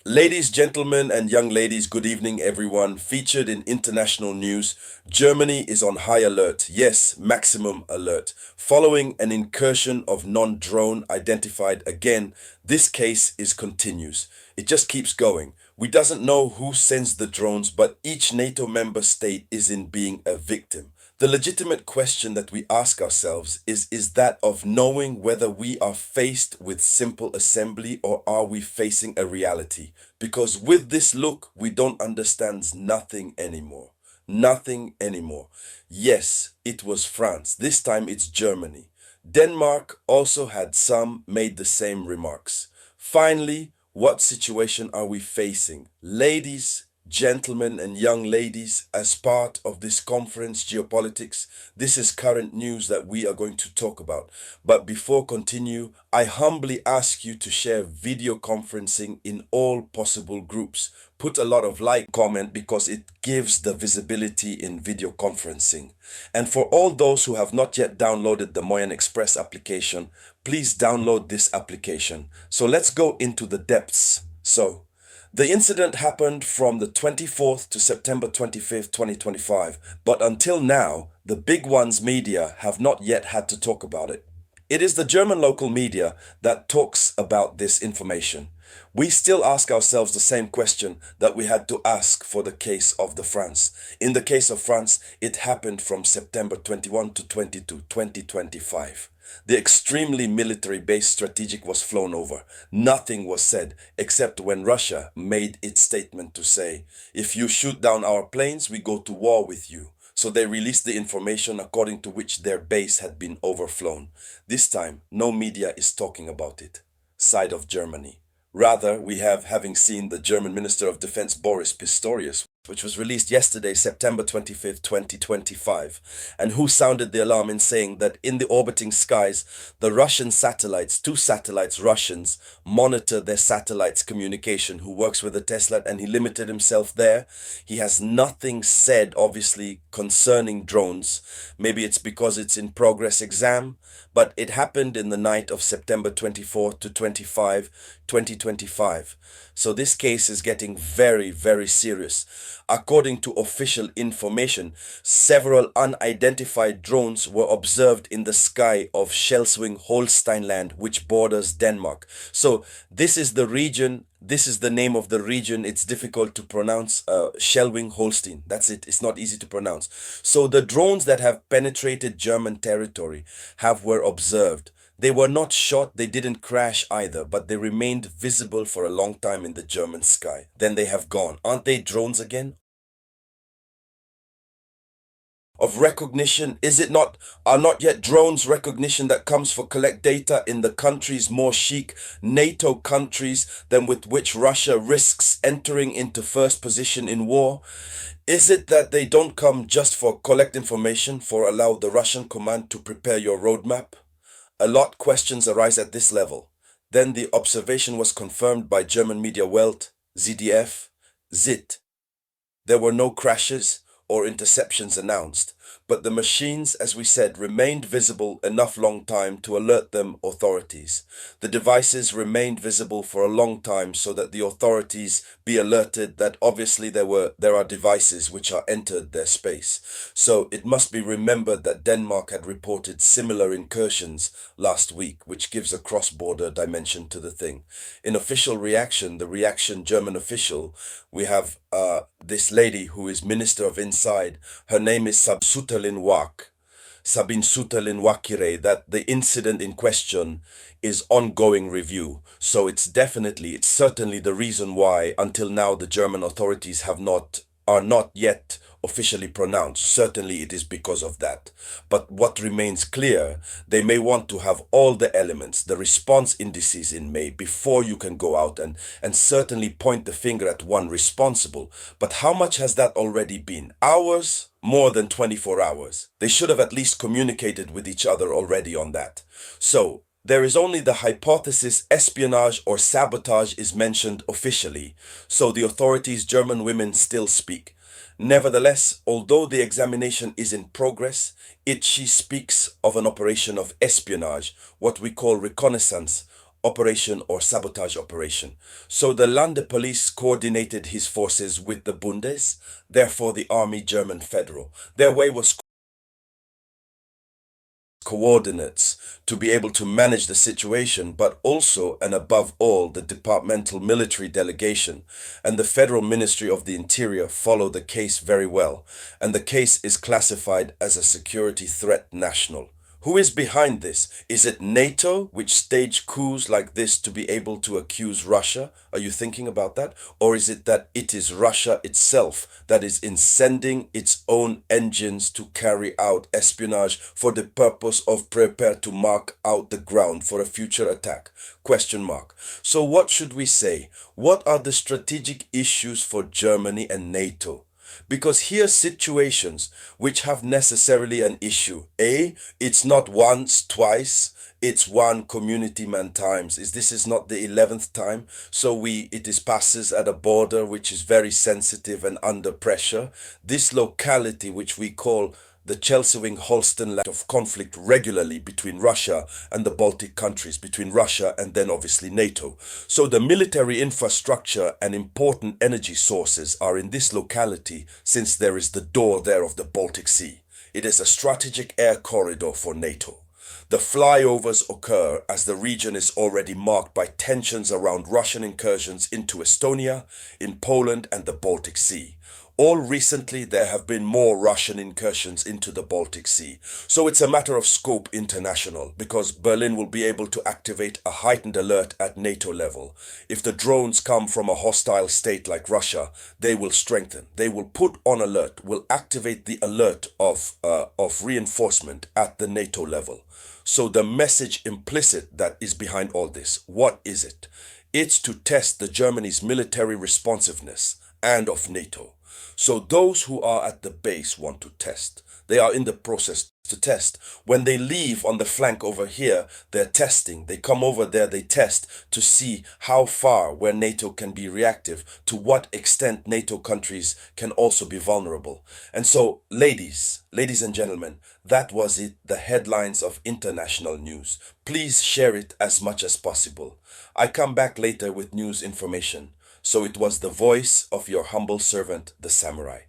Ladies, gentlemen, and young ladies, good evening, everyone. Featured in international news, Germany is on high alert. Yes, maximum alert. Following an incursion of non-drone identified again, this case is continuous. It just keeps going. We doesn't know who sends the drones, but each NATO member state is in being a victim. The legitimate question that we ask ourselves is that of knowing whether we are faced with simple assembly or are we facing a reality? Because with this look, we don't understand nothing anymore. Nothing anymore. Yes, it was France. This time it's Germany. Denmark also had some made the same remarks. Finally, what situation are we facing? Ladies, gentlemen, and young ladies, as part of this conference, Geopolitics, this is current news that we are going to talk about. But before continue, I humbly ask you to share video conferencing in all possible groups. Put a lot of like, comment, because it gives the visibility in video conferencing. And for all those who have not yet downloaded the Moyen Express application, please download this application. So let's go into the depths. The incident happened from the 24th to September 25th, 2025, but until now, the big ones media have not yet had to talk about it. It is the German local media that talks about this information. We still ask ourselves the same question that we had to ask for the case of the France. In the case of France, it happened from September 21 to 22, 2025. The extremely military base strategic was flown over. Nothing was said except when Russia made its statement to say, if you shoot down our planes, we go to war with you. So they released the information according to which their base had been overflown. This time, no media is talking about it. Side of Germany. Rather, we have having seen the German Minister of Defense Boris Pistorius, which was released yesterday, September 25th, 2025, and who sounded the alarm in saying that in the orbiting skies, the Russian satellites, two satellites, Russians, monitor their satellites' communication, who works with the Tesla, and he limited himself there. He has nothing said, obviously, concerning drones. Maybe it's because it's in progress exam, but it happened in the night of September 24 to 25, 2025. So this case is getting very, very serious. According to official information, several unidentified drones were observed in the sky of Schleswig-Holstein land, which borders Denmark. So this is the region, this is the name of the region. It's difficult to pronounce, Schleswig-Holstein. That's it. It's not easy to pronounce. So the drones that have penetrated German territory were observed. They were not shot, they didn't crash either, but they remained visible for a long time in the German sky. Then they have gone. Aren't they drones again? Of recognition, are not yet drones recognition that comes for collect data in the countries more chic NATO countries than with which Russia risks entering into first position in war? Is it that they don't come just for collect information, for allow the Russian command to prepare your roadmap? A lot questions arise at this level. Then the observation was confirmed by German media Welt, ZDF, ZIT. There were no crashes or interceptions announced, but the machines, as we said, remained visible enough long time to alert them authorities. The devices remained visible for a long time so that the authorities be alerted that obviously there are devices which are entered their space. So it must be remembered that Denmark had reported similar incursions last week, which gives a cross-border dimension to the thing. In official reaction, the reaction German official, we have this lady who is Minister of Inside. Her name is Sabine Suterlin-Wakire, that the incident in question is ongoing review. So it's certainly the reason why until now the German authorities are not yet officially pronounced. Certainly it is because of that. But what remains clear, they may want to have all the elements, the response indices in May before you can go out and certainly point the finger at one responsible. But how much has that already been? Hours? More than 24 hours. They should have at least communicated with each other already on that. So there is only the hypothesis espionage or sabotage is mentioned officially. So the authorities, German women, still speak. Nevertheless, although the examination is in progress, she speaks of an operation of espionage, what we call reconnaissance, operation or sabotage operation. So the Land police coordinated his forces with the Bundes, therefore the Army German Federal. Their way was coordinates to be able to manage the situation, but also and above all, the departmental military delegation and the Federal Ministry of the Interior follow the case very well, and the case is classified as a security threat national. Who is behind this? Is it NATO, which staged coups like this to be able to accuse Russia? Are you thinking about that? Or is it that it is Russia itself that is in sending its own engines to carry out espionage for the purpose of prepare to mark out the ground for a future attack? Question mark. So what should we say? What are the strategic issues for Germany and NATO? Because here's situations which have necessarily an issue. A, it's not once, twice, it's one community man times. This is not the 11th time. So it is passes at a border which is very sensitive and under pressure. This locality which we call the Schleswig-Holstein land of conflict regularly between Russia and the Baltic countries, between Russia and then obviously NATO. So the military infrastructure and important energy sources are in this locality since there is the door there of the Baltic Sea. It is a strategic air corridor for NATO. The flyovers occur as the region is already marked by tensions around Russian incursions into Estonia, in Poland and the Baltic Sea. All recently, there have been more Russian incursions into the Baltic Sea. So it's a matter of scope international, because Berlin will be able to activate a heightened alert at NATO level. If the drones come from a hostile state like Russia, they will strengthen. They will put on alert, will activate the alert of reinforcement at the NATO level. So the message implicit that is behind all this, what is it? It's to test the Germany's military responsiveness and of NATO. So those who are at the base want to test. They are in the process to test. When they leave on the flank over here, they're testing. They come over there, they test to see how far where NATO can be reactive, to what extent NATO countries can also be vulnerable. And so, ladies and gentlemen, that was it, the headlines of international news. Please share it as much as possible. I come back later with news information. So it was the voice of your humble servant, the Samurai.